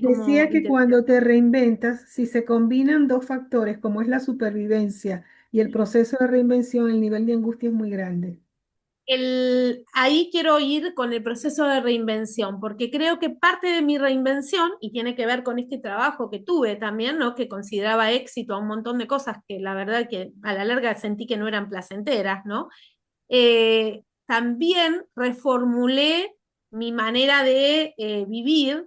como Decía que cuando te reinventas, si se combinan dos factores, como es la supervivencia y el proceso de reinvención, el nivel de angustia es muy grande. ahí quiero ir con el proceso de reinvención, porque creo que parte de mi reinvención, y tiene que ver con este trabajo que tuve también, ¿no? Que consideraba éxito a un montón de cosas que la verdad que a la larga sentí que no eran placenteras, ¿no? También reformulé mi manera de vivir.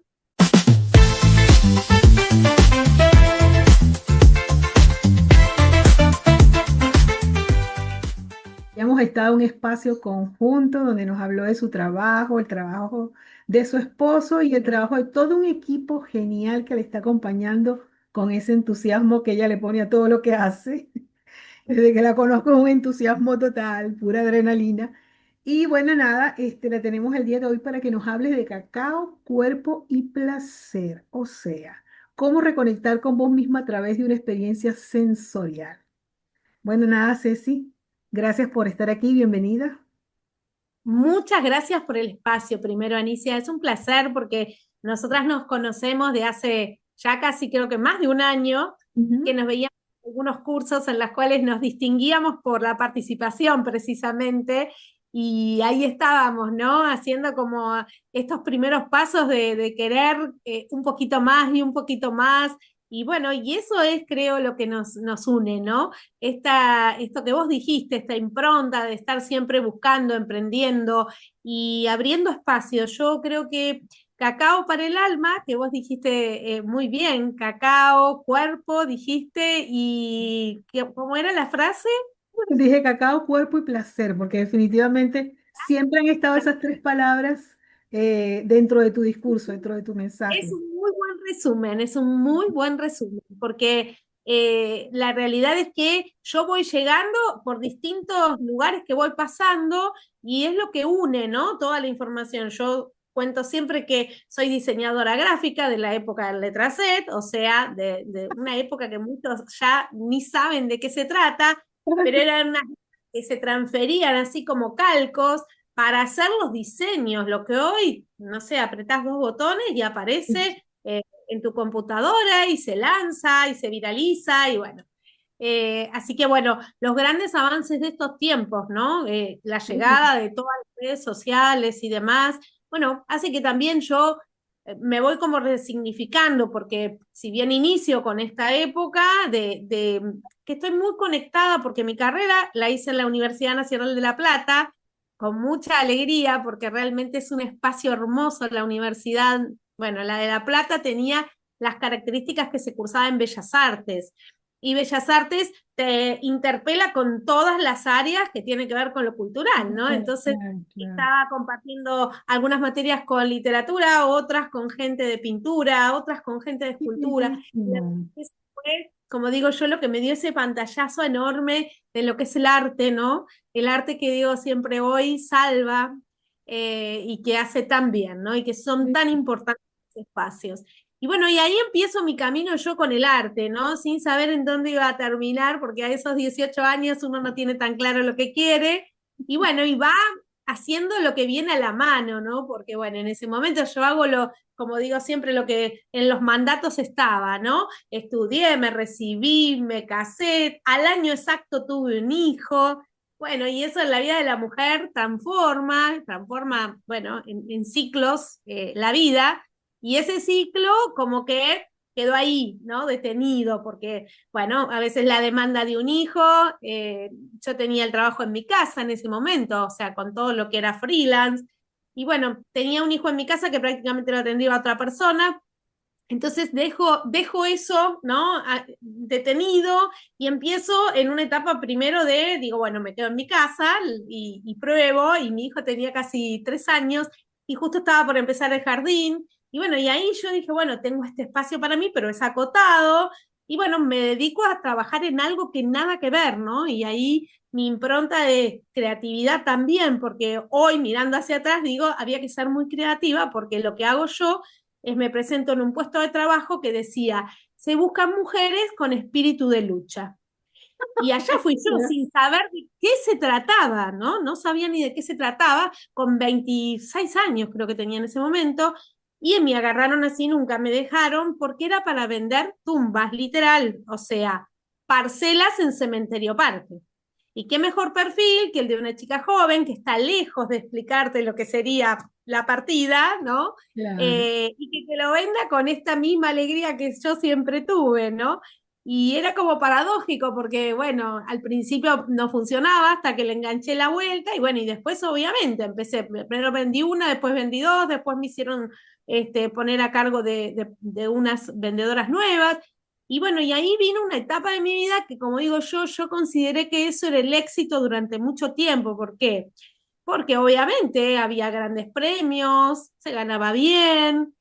Ya hemos estado en un espacio conjunto donde nos habló de su trabajo, el trabajo de su esposo y el trabajo de todo un equipo genial que le está acompañando con ese entusiasmo que ella le pone a todo lo que hace. Desde que la conozco es un entusiasmo total, pura adrenalina. Y bueno, nada, la tenemos el día de hoy para que nos hable de cacao, cuerpo y placer. O sea, cómo reconectar con vos misma a través de una experiencia sensorial. Bueno, nada, Ceci, gracias por estar aquí, bienvenida. Muchas gracias por el espacio, primero, Anicia. Es un placer porque nosotras nos conocemos de hace ya casi creo que más de un año, que Ujú. nos veíamos en algunos cursos en los cuales nos distinguíamos por la participación precisamente, y ahí estábamos, ¿no? Haciendo como estos primeros pasos de querer un poquito más y un poquito más. Y bueno, y eso es, creo, lo que nos une, ¿no? Esto que vos dijiste, esta impronta de estar siempre buscando, emprendiendo y abriendo espacios. Yo creo que cacao para el alma, que vos dijiste muy bien, cacao, cuerpo, dijiste, y ¿cómo era la frase? Dije cacao, cuerpo y placer, porque definitivamente siempre han estado esas tres palabras dentro de tu discurso, dentro de tu Es mensaje. un muy buen resumen, es un muy buen resumen, porque la realidad es que yo voy llegando por distintos lugares que voy pasando y es lo que une, ¿no? Toda la información. Yo cuento siempre que soy diseñadora gráfica de la época del Letra Z, o sea, de una época que muchos ya ni saben de qué se trata, pero eran unas que se transferían así como calcos para hacer los diseños, lo que hoy, no sé, apretás dos botones y aparece en tu computadora y se lanza y se viraliza y bueno. Así que bueno, los grandes avances de estos tiempos, ¿no? La llegada de todas las redes sociales y demás, bueno, hace que también yo me voy como resignificando, porque si bien inicio con esta época que estoy muy conectada, porque mi carrera la hice en la Universidad Nacional de La Plata, con mucha alegría, porque realmente es un espacio hermoso la universidad. Bueno, la de La Plata tenía las características que se cursaba en Bellas Artes. Y Bellas Artes te interpela con todas las áreas que tienen que ver con lo cultural, ¿no? Claro, Entonces, claro, claro. estaba compartiendo algunas materias con literatura, otras con gente de pintura, otras con gente de Qué escultura. Y la verdad bellísimo. que eso fue, como digo yo, lo que me dio ese pantallazo enorme de lo que es el arte, ¿no? El arte que digo siempre hoy salva y que hace tan bien, ¿no? Y que son tan importantes los espacios. Y bueno, y ahí empiezo mi camino yo con el arte, ¿no? Sin saber en dónde iba a terminar, porque a esos 18 años uno no tiene tan claro lo que quiere. Y bueno, y va haciendo lo que viene a la mano, ¿no? Porque bueno, en ese momento yo hago como digo siempre, lo que en los mandatos estaba, ¿no? Estudié, me recibí, me casé, al año exacto tuve un hijo. Bueno, y eso en la vida de la mujer transforma, bueno, en ciclos la vida. Y ese ciclo como que quedó ahí, ¿no? Detenido, porque, bueno, a veces la demanda de un hijo, yo tenía el trabajo en mi casa en ese momento, o sea, con todo lo que era freelance, y bueno, tenía un hijo en mi casa que prácticamente lo atendía a otra persona, entonces dejo eso, ¿no? Detenido y empiezo en una etapa primero digo, bueno, me quedo en mi casa y pruebo, y mi hijo tenía casi 3 años y justo estaba por empezar el jardín, y bueno, y ahí yo dije, bueno, tengo este espacio para mí, pero es acotado, y bueno, me dedico a trabajar en algo que nada que ver, ¿no? Y ahí mi impronta de creatividad también, porque hoy mirando hacia atrás digo, había que ser muy creativa porque lo que hago yo es me presento en un puesto de trabajo que decía, se buscan mujeres con espíritu de lucha. Y allá fui yo sin saber de qué se trataba, ¿no? No sabía ni de qué se trataba, con 26 años creo que tenía en ese momento. y me agarraron así, nunca me dejaron, porque era para vender tumbas, literal, o sea, parcelas en Cementerio Parque. Y qué mejor perfil que el de una chica joven que está lejos de explicarte lo que sería la partida, ¿no? Claro. Y que te lo venda con esta misma alegría que yo siempre tuve, ¿no? Y era como paradójico porque, bueno, al principio no funcionaba hasta que le enganché la vuelta y bueno, y después obviamente empecé, primero vendí una, después vendí dos, después me hicieron poner a cargo de unas vendedoras nuevas. Y bueno, y ahí vino una etapa de mi vida que, como digo yo consideré que eso era el éxito durante mucho tiempo. ¿Por qué? Porque obviamente había grandes premios, se ganaba bien,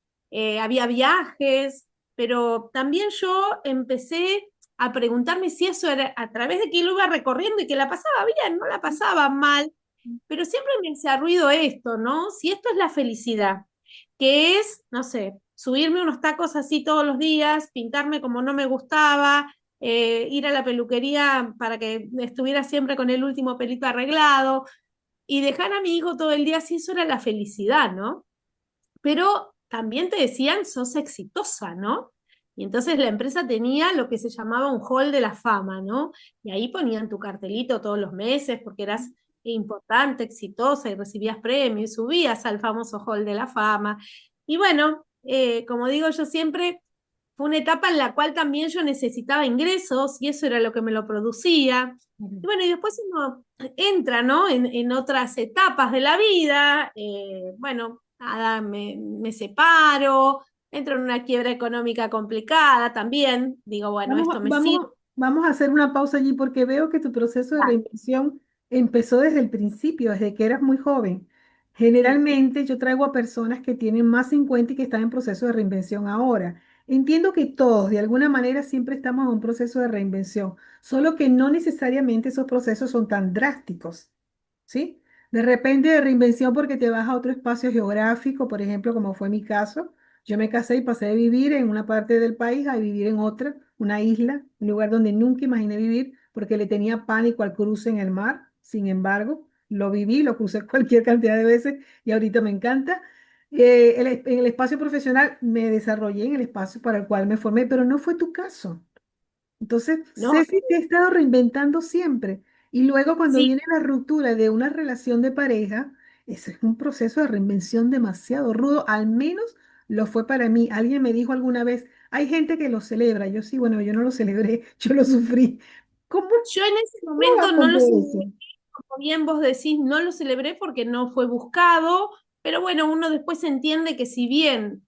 había viajes, pero también yo empecé a preguntarme si eso era a través de que lo iba recorriendo y que la pasaba bien, no la pasaba mal, pero siempre me hacía ruido esto, ¿no? Si esto es la felicidad, que es, no sé, subirme unos tacos así todos los días, pintarme como no me gustaba, ir a la peluquería para que estuviera siempre con el último pelito arreglado y dejar a mi hijo todo el día, si eso era la felicidad, ¿no? Pero también te decían, sos exitosa, ¿no? Y entonces la empresa tenía lo que se llamaba un hall de la fama, ¿no? Y ahí ponían tu cartelito todos los meses porque eras importante, exitosa y recibías premios y subías al famoso hall de la fama. Y bueno, como digo yo siempre, fue una etapa en la cual también yo necesitaba ingresos y eso era lo que me lo producía. Y bueno, y después uno entra, ¿no? En otras etapas de la vida. Bueno, nada, me separo, entro en una quiebra económica complicada también. Digo, bueno, Vamos, esto me sirve. vamos a hacer una pausa allí porque veo que tu proceso de reinvención empezó desde el principio, desde que eras muy joven. Sí, Generalmente yo traigo a personas que tienen más 50 y que están en proceso de reinvención ahora. Entiendo que todos, de alguna manera, siempre estamos en un proceso de reinvención, solo que no necesariamente esos procesos son tan drásticos. ¿Sí? De repente de reinvención porque te vas a otro espacio geográfico, por ejemplo, como fue mi caso. Yo me casé y pasé de vivir en una parte del país a vivir en otra, una isla, un lugar donde nunca imaginé vivir porque le tenía pánico al cruce en el mar. Sin embargo, lo viví, lo crucé cualquier cantidad de veces y ahorita me encanta. En el espacio profesional me desarrollé en el espacio para el cual me formé, pero no fue tu caso. Entonces, ¿no? Ceci te ha estado reinventando siempre. Y luego cuando Sí, viene la ruptura de una relación de pareja, ese es un proceso de reinvención demasiado rudo, al menos lo fue para mí. Alguien me dijo alguna vez, hay gente que lo celebra. Yo sí, bueno, yo no lo celebré, yo lo sufrí. ¿Cómo yo en ese momento no trabajo lo de celebré, eso? como bien vos decís, no lo celebré porque no fue buscado, pero bueno, uno después entiende que si bien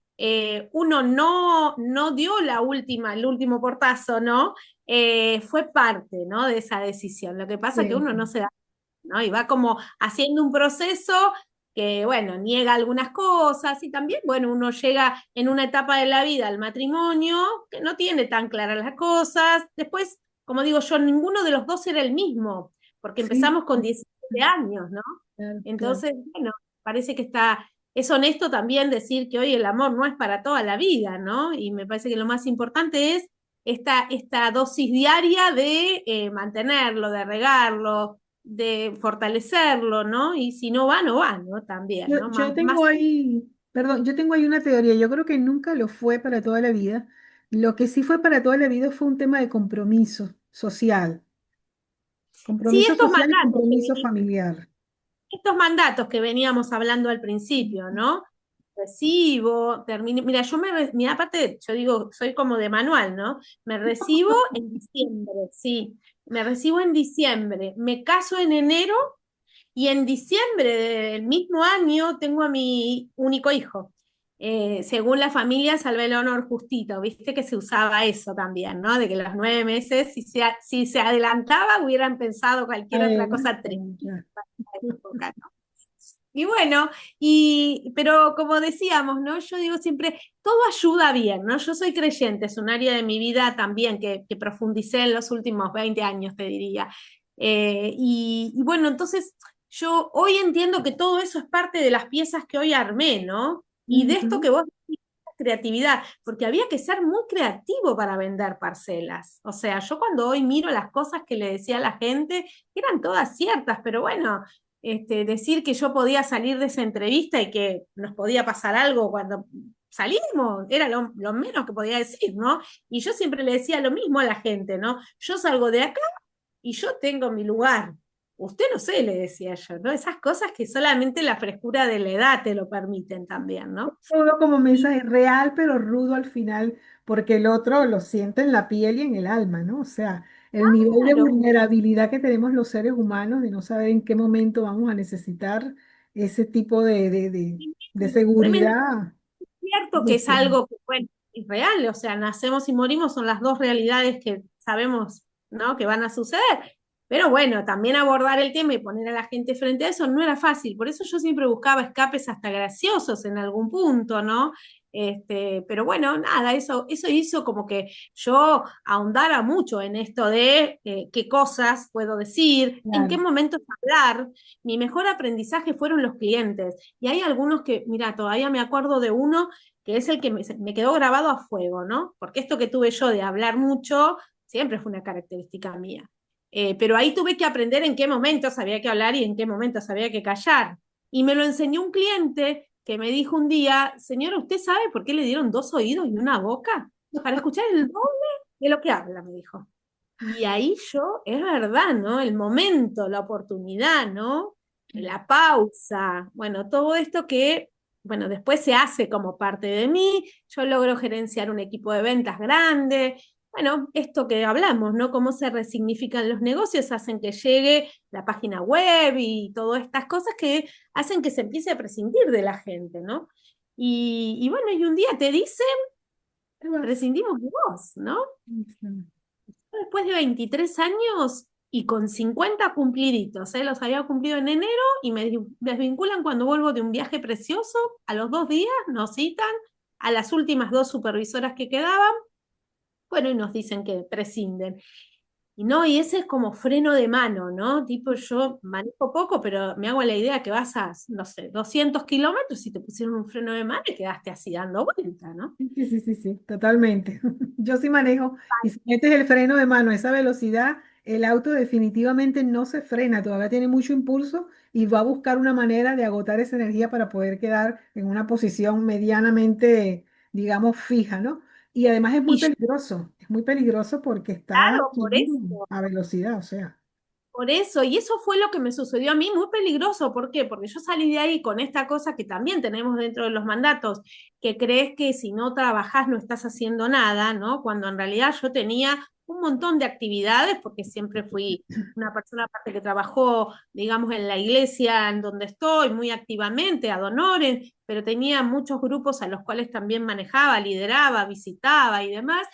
uno no dio la última, el último portazo, ¿no? Fue parte, ¿no? De esa decisión. Lo que pasa es que Sí, uno no se da, ¿no? Y va como haciendo un proceso que, bueno, niega algunas cosas y también, bueno, uno llega en una etapa de la vida al matrimonio que no tiene tan claras las cosas. Después, como digo yo, ninguno de los dos era el mismo, porque sí, empezamos con 17 años, ¿no? claro, claro. Entonces, bueno, parece que es honesto también decir que hoy el amor no es para toda la vida, ¿no? Y me parece que lo más importante es esta dosis diaria de mantenerlo, de regarlo, de fortalecerlo, ¿no? Y si no va, no va, ¿no? También, ¿no? Yo Más tengo ahí, perdón, yo tengo ahí una teoría. Yo creo que nunca lo fue para toda la vida. Lo que sí fue para toda la vida fue un tema de sí, compromiso social y compromiso familiar. estos mandatos que veníamos hablando al principio, ¿no? Recibo, termino, mira, mira, aparte, yo digo, soy como de manual, ¿no? Me recibo en diciembre, sí, me recibo en diciembre, me caso en enero y en diciembre del mismo año tengo a mi único hijo. Según la familia, salvé el honor justito, viste que se usaba eso también, ¿no? De que los 9 meses, si se adelantaba, hubieran pensado cualquier otra Ay, cosa triste. ya. Y bueno, pero como decíamos, ¿no? Yo digo siempre, todo ayuda bien, ¿no? Yo soy creyente, es un área de mi vida también que profundicé en los últimos 20 años, te diría. Y bueno, entonces yo hoy entiendo que todo eso es parte de las piezas que hoy armé, ¿no? Y de esto que Ujú. vos decís, creatividad, porque había que ser muy creativo para vender parcelas. O sea, yo cuando hoy miro las cosas que le decía a la gente, eran todas ciertas, pero bueno, decir que yo podía salir de esa entrevista y que nos podía pasar algo cuando salimos, era lo menos que podía decir, ¿no? Y yo siempre le decía lo mismo a la gente, ¿no? Yo salgo de acá y yo tengo mi lugar. Usted no sé, le decía yo, ¿no? Esas cosas que solamente la frescura de la edad te lo permiten también, ¿no? Todo como Y mensaje real, pero rudo al final, porque el otro lo siente en la piel y en el alma, ¿no? O sea, el nivel de claro, vulnerabilidad que tenemos los seres humanos de no saber en qué momento vamos a necesitar ese tipo de tremendo. seguridad. Cierto que es Bestial. algo que, bueno, es real, o sea, nacemos y morimos son las dos realidades que sabemos, ¿no? Que van a suceder. Pero bueno, también abordar el tema y poner a la gente frente a eso no era fácil. Por eso yo siempre buscaba escapes hasta graciosos en algún punto, ¿no? Pero bueno, nada, eso hizo como que yo ahondara mucho en esto de qué cosas puedo decir, en qué Claro. momentos hablar. Mi mejor aprendizaje fueron los clientes. Y hay algunos que, mira, todavía me acuerdo de uno que es el que me quedó grabado a fuego, ¿no? Porque esto que tuve yo de hablar mucho siempre fue una característica mía. Pero ahí tuve que aprender en qué momentos había que hablar y en qué momentos había que callar. Y me lo enseñó un cliente que me dijo un día, señora, ¿usted sabe por qué le dieron dos oídos y una boca? Para escuchar el doble de lo que habla, me dijo. Y ahí yo, es verdad, ¿no? El momento, la oportunidad, ¿no? La pausa, bueno, todo esto que, bueno, después se hace como parte de mí, yo logro gerenciar un equipo de ventas grande, bueno, esto que hablamos, ¿no? Cómo se resignifican los negocios, hacen que llegue la página web y todas estas cosas que hacen que se empiece a prescindir de la gente, ¿no? Y bueno, y un día te dicen, ¿Qué más? prescindimos de vos, ¿no? Ujú. Después de 23 años y con 50 cumpliditos, ¿eh? Los había cumplido en enero y me desvinculan cuando vuelvo de un viaje precioso. A los 2 días nos citan a las últimas dos supervisoras que quedaban, bueno, y nos dicen que prescinden. Y no, y ese es como freno de mano, ¿no? Tipo, yo manejo poco, pero me hago la idea que vas a, no sé, 200 kilómetros y te pusieron un freno de mano y quedaste así dando vuelta, ¿no? Sí, sí, sí, sí, totalmente. Yo sí manejo y si metes el freno de mano a esa velocidad, el auto definitivamente no se frena, todavía tiene mucho impulso y va a buscar una manera de agotar esa energía para poder quedar en una posición medianamente, digamos, fija, ¿no? Y además Y yo, es muy peligroso porque está claro, por yendo eso. a velocidad, o sea. Por eso, y eso fue lo que me sucedió a mí, muy peligroso. ¿Por qué? Porque yo salí de ahí con esta cosa que también tenemos dentro de los mandatos, que crees que si no trabajás no estás haciendo nada, ¿no? Cuando en realidad yo tenía un montón de actividades, porque siempre fui una persona aparte que trabajó, digamos, en la iglesia en donde estoy, muy activamente, ad honorem, pero tenía muchos grupos a los cuales también manejaba, lideraba, visitaba y demás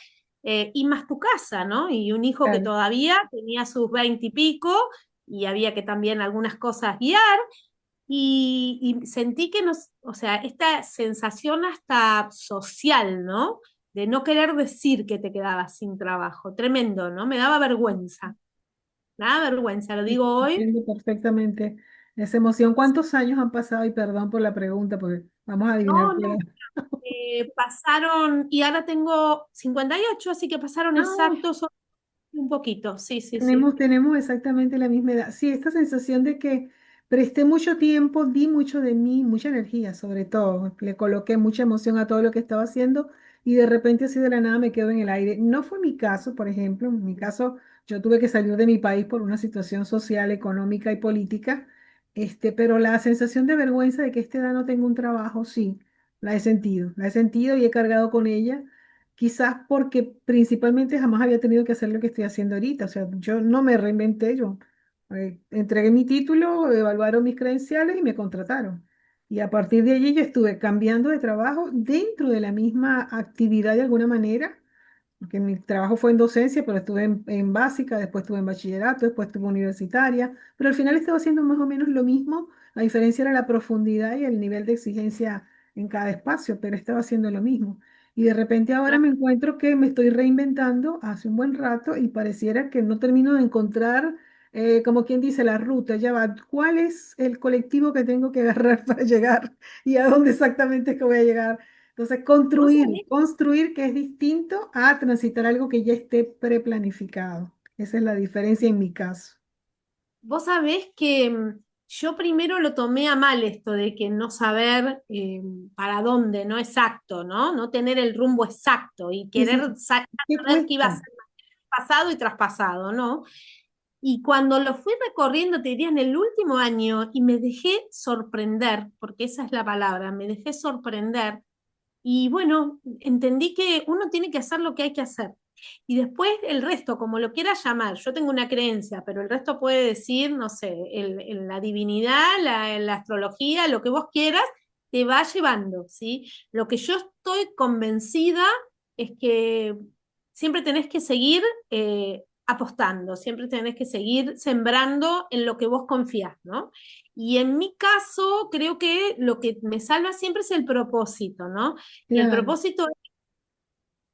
y más tu casa, ¿no? Y un hijo que Claro. todavía tenía sus 20 y pico y había que también algunas cosas guiar y sentí que nos, o sea, esta sensación hasta social, ¿no? De no querer decir que te quedabas sin trabajo, tremendo, ¿no? Me daba vergüenza, lo digo hoy. Entiendo perfectamente esa emoción. ¿Cuántos años han pasado? Y perdón por la pregunta, porque vamos a adivinar No, tu edad. no, pasaron, y ahora tengo 58 así que pasaron Ah, exactos un poquito, sí, sí, sí. tenemos exactamente la misma edad. Sí, esta sensación de que presté mucho tiempo, di mucho de mí, mucha energía, sobre todo. Le coloqué mucha emoción a todo lo que estaba haciendo y de repente así de la nada me quedo en el aire. No fue mi caso, por ejemplo. En mi caso, yo tuve que salir de mi país por una situación social, económica y política. Pero la sensación de vergüenza de que a esta edad no tengo un trabajo, sí, la he sentido. La he sentido y he cargado con ella. Quizás porque principalmente jamás había tenido que hacer lo que estoy haciendo ahorita. O sea, yo no me reinventé, yo entregué mi título, evaluaron mis credenciales y me contrataron. Y a partir de allí yo estuve cambiando de trabajo dentro de la misma actividad de alguna manera, porque mi trabajo fue en docencia, pero estuve en básica, después estuve en bachillerato, después estuve universitaria, pero al final estaba haciendo más o menos lo mismo. La diferencia era la profundidad y el nivel de exigencia en cada espacio, pero estaba haciendo lo mismo. Y de repente ahora me encuentro que me estoy reinventando hace un buen rato y pareciera que no termino de encontrar, como quien dice, la ruta. Ya va, ¿cuál es el colectivo que tengo que agarrar para llegar y a dónde exactamente es que voy a llegar? Entonces, ¿Vos construir que es distinto a transitar algo que ya esté preplanificado. Esa es la diferencia en mi caso. Vos sabés que yo primero lo tomé a mal esto de que no saber para dónde, no exacto, ¿no? No tener el rumbo exacto y Sí, sí, querer sí. ¿Qué saber qué iba a cuesta? ser pasado y traspasado, ¿no? Y cuando lo fui recorriendo, te diría, en el último año, y me dejé sorprender, porque esa es la palabra, me dejé sorprender. Y bueno, entendí que uno tiene que hacer lo que hay que hacer. Y después el resto, como lo quieras llamar, yo tengo una creencia, pero el resto puede decir, no sé, la divinidad, la astrología, lo que vos quieras, te va llevando, ¿sí? Lo que yo estoy convencida es que siempre tenés que seguir apostando, siempre tenés que seguir sembrando en lo que vos confías, ¿no? Y en mi caso, creo que lo que me salva siempre es el propósito, ¿no? Y el Claro, propósito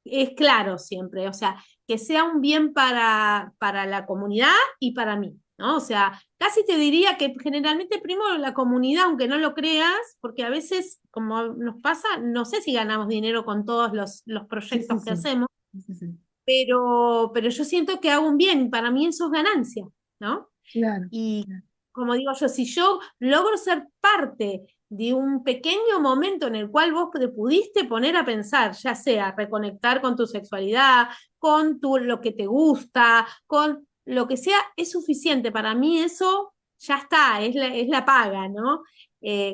es claro siempre, o sea, que sea un bien para la comunidad y para mí, ¿no? O sea, casi te diría que generalmente primero la comunidad, aunque no lo creas, porque a veces, como nos pasa, no sé si ganamos dinero con todos los sí, sí, proyectos que sí. hacemos, Sí, sí, sí. pero yo siento que hago un bien y para mí eso es ganancia, ¿no? Claro. Y como digo yo, si yo logro ser parte de un pequeño momento en el cual vos te pudiste poner a pensar, ya sea reconectar con tu sexualidad, con lo que te gusta, con lo que sea, es suficiente. Para mí eso ya está, es la paga, ¿no?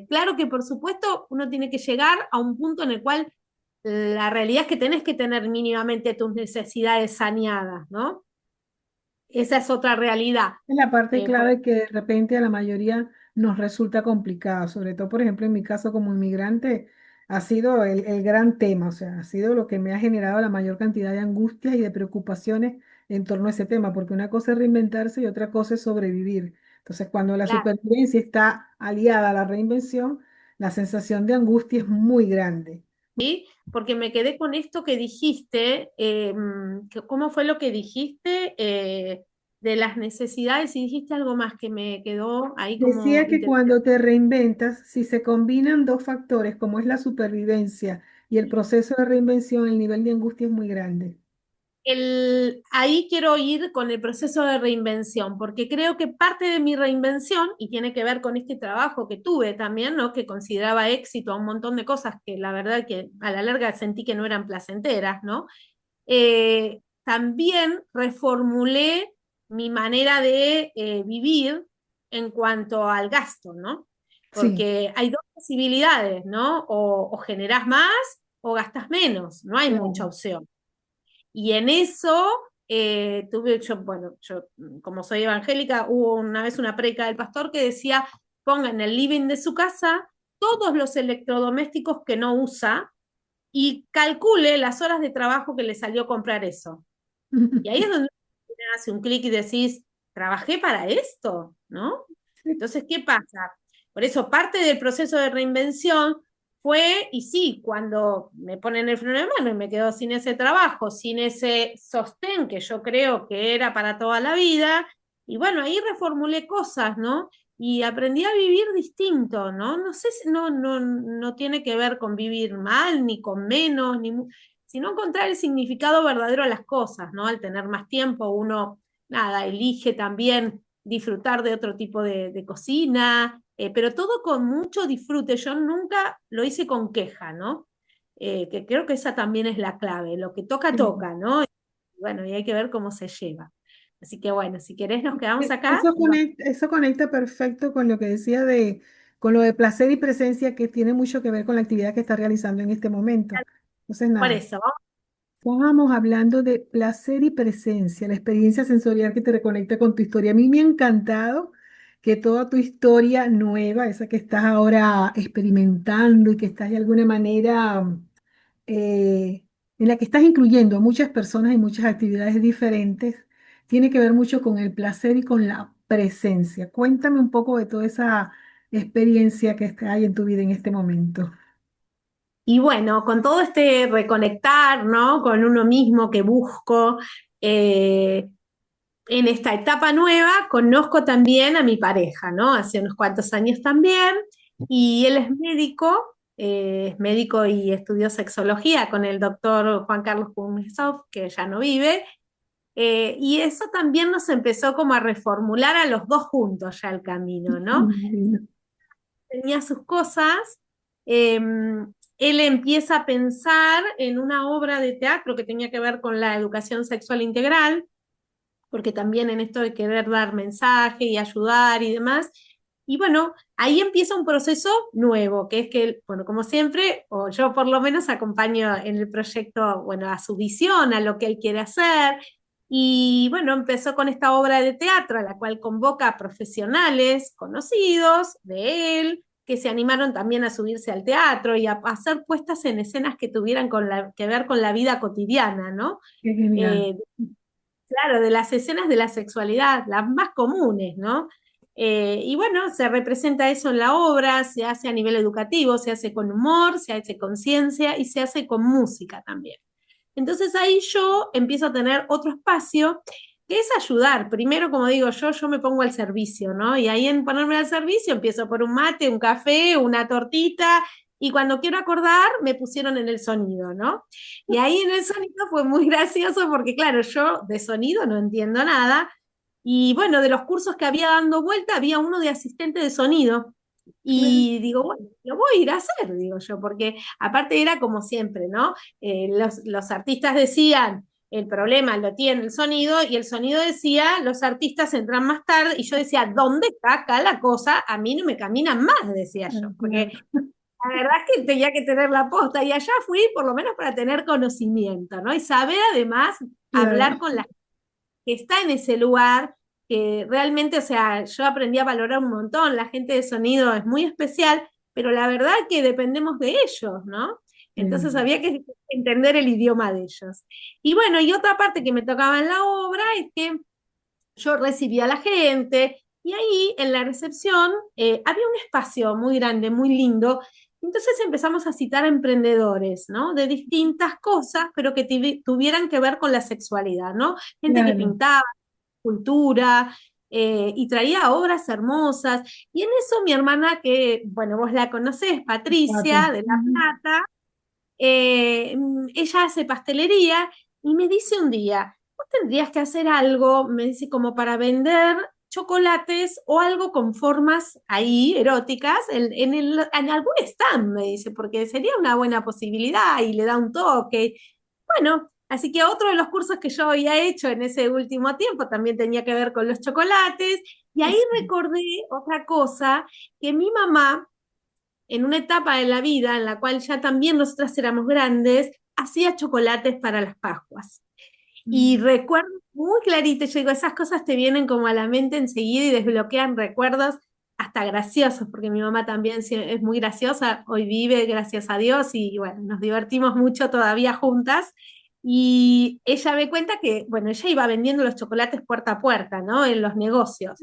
Claro que por supuesto uno tiene que llegar a un punto en el cual la realidad es que tenés que tener mínimamente tus necesidades saneadas, ¿no? Esa es otra realidad. Es la parte Por clave que de repente a la mayoría nos resulta complicada, sobre todo, por ejemplo, en mi caso como inmigrante, ha sido el gran tema, o sea, ha sido lo que me ha generado la mayor cantidad de angustias y de preocupaciones en torno a ese tema, porque una cosa es reinventarse y otra cosa es sobrevivir. Entonces, cuando la claro. supervivencia está aliada a la reinvención, la sensación de angustia es muy grande. ¿Sí? Porque me quedé con esto que dijiste, ¿cómo fue lo que dijiste de las necesidades? Y dijiste algo más que me quedó ahí como Decía que interesante. cuando te reinventas, si se combinan dos factores, como es la supervivencia y el proceso de reinvención, el nivel de angustia es muy grande. Ahí quiero ir con el proceso de reinvención, porque creo que parte de mi reinvención, y tiene que ver con este trabajo que tuve también, ¿no? Que consideraba éxito a un montón de cosas que la verdad que a la larga sentí que no eran placenteras, ¿no? También reformulé mi manera de vivir en cuanto al gasto, ¿no? Sí, Porque hay dos posibilidades, ¿no? O generás más o gastas menos, no hay mucha claro. opción. Y en eso tuve, bueno, yo como soy evangélica, hubo una vez una prédica del pastor que decía, ponga en el living de su casa todos los electrodomésticos que no usa y calcule las horas de trabajo que le salió comprar eso. Y ahí es donde uno hace un clic y decís, trabajé para esto, ¿no? Sí, Entonces, ¿qué pasa? Por eso parte del proceso de reinvención fue, y sí, cuando me ponen el freno de mano y me quedo sin ese trabajo, sin ese sostén que yo creo que era para toda la vida, y bueno, ahí reformulé cosas, ¿no? Y aprendí a vivir distinto, ¿no? No sé si no tiene que ver con vivir mal, ni con menos, sino encontrar el significado verdadero a las cosas, ¿no? Al tener más tiempo, uno, nada, elige también disfrutar de otro tipo de cocina, pero todo con mucho disfrute. Yo nunca lo hice con queja, ¿no? Que creo que esa también es la clave. Lo que toca, sí. toca, ¿no? Y bueno, y hay que ver cómo se lleva. Así que bueno, si querés nos quedamos acá. Eso conecta perfecto con lo que decía con lo de placer y presencia que tiene mucho que ver con la actividad que está realizando en este momento. Entonces, Por nada, eso, vamos. estábamos hablando de placer y presencia, la experiencia sensorial que te reconecta con tu historia. A mí me ha encantado que toda tu historia nueva, esa que estás ahora experimentando y que estás de alguna manera eh, en la que estás incluyendo a muchas personas y muchas actividades diferentes, tiene que ver mucho con el placer y con la presencia. Cuéntame un poco de toda esa experiencia que hay en tu vida en este momento. Y bueno, con todo este reconectar, ¿no? Con uno mismo que busco, eh, en esta etapa nueva conozco también a mi pareja, ¿no? Hace unos cuantos años también, y él es médico y estudió sexología con el doctor Juan Carlos Kuznetsov, que ya no vive, Y eso también nos empezó como a reformular a los dos juntos ya el camino, ¿no? Imagino. Tenía sus cosas, eh, él empieza a pensar en una obra de teatro que tenía que ver con la educación sexual integral, porque también en esto de querer dar mensaje y ayudar y demás. Y bueno, ahí empieza un proceso nuevo, que es que, bueno, como siempre, o yo por lo menos acompaño en el proyecto, bueno, a su visión, a lo que él quiere hacer. Y bueno, empezó con esta obra de teatro, a la cual convoca a profesionales conocidos de él, que se animaron también a subirse al teatro y a hacer puestas en escenas que tuvieran que ver con la vida cotidiana, ¿no? Qué genial. Eh, Claro, de las escenas de la sexualidad, las más comunes, ¿no? Y bueno, se representa eso en la obra, se hace a nivel educativo, se hace con humor, se hace con ciencia y se hace con música también. Entonces ahí yo empiezo a tener otro espacio que es ayudar. Primero, como digo yo me pongo al servicio, ¿no? Y ahí en ponerme al servicio empiezo por un mate, un café, una tortita, y cuando quiero acordar me pusieron en el sonido, ¿no? Y ahí en el sonido fue muy gracioso porque, claro, yo de sonido no entiendo nada. Y bueno, de los cursos que había dando vuelta, había uno de asistente de sonido. Claro. Y digo, bueno, lo voy a ir a hacer, digo yo, porque aparte era como siempre, ¿no? Los artistas decían, el problema lo tiene el sonido, y el sonido decía, los artistas entran más tarde, y yo decía, ¿dónde está acá la cosa? A mí no me caminan más, decía yo, Claro, porque la verdad es que tenía que tener la posta, y allá fui por lo menos para tener conocimiento, ¿no? Y saber además hablar claro. con la que está en ese lugar, que realmente, o sea, yo aprendí a valorar un montón, la gente de sonido es muy especial, pero la verdad que dependemos de ellos, ¿no? Entonces Sí. había que entender el idioma de ellos. Y bueno, y otra parte que me tocaba en la obra es que yo recibía a la gente y ahí en la recepción había un espacio muy grande, muy lindo. Entonces empezamos a citar a emprendedores, ¿no? De distintas cosas, pero que tuvieran que ver con la sexualidad, ¿no? Gente que Claro, pintaba, cultura, y traía obras hermosas. Y en eso mi hermana, que, bueno, vos la conocés, Patricia, Pati. de La Ujú. Plata, ella hace pastelería y me dice un día, vos tendrías que hacer algo, me dice, como para vender chocolates o algo con formas ahí eróticas en algún stand, me dice, porque sería una buena posibilidad y le da un toque. Bueno, así que otro de los cursos que yo había hecho en ese último tiempo también tenía que ver con los chocolates, y ahí Sí. recordé otra cosa, que mi mamá, en una etapa de la vida en la cual ya también nosotras éramos grandes, hacía chocolates para las Pascuas. Y Mm. recuerdo muy clarito, yo digo, esas cosas te vienen como a la mente enseguida y desbloquean recuerdos hasta graciosos, porque mi mamá también es muy graciosa, hoy vive, gracias a Dios, y bueno, nos divertimos mucho todavía juntas. Y ella me cuenta que, bueno, ella iba vendiendo los chocolates puerta a puerta, ¿no? En los negocios.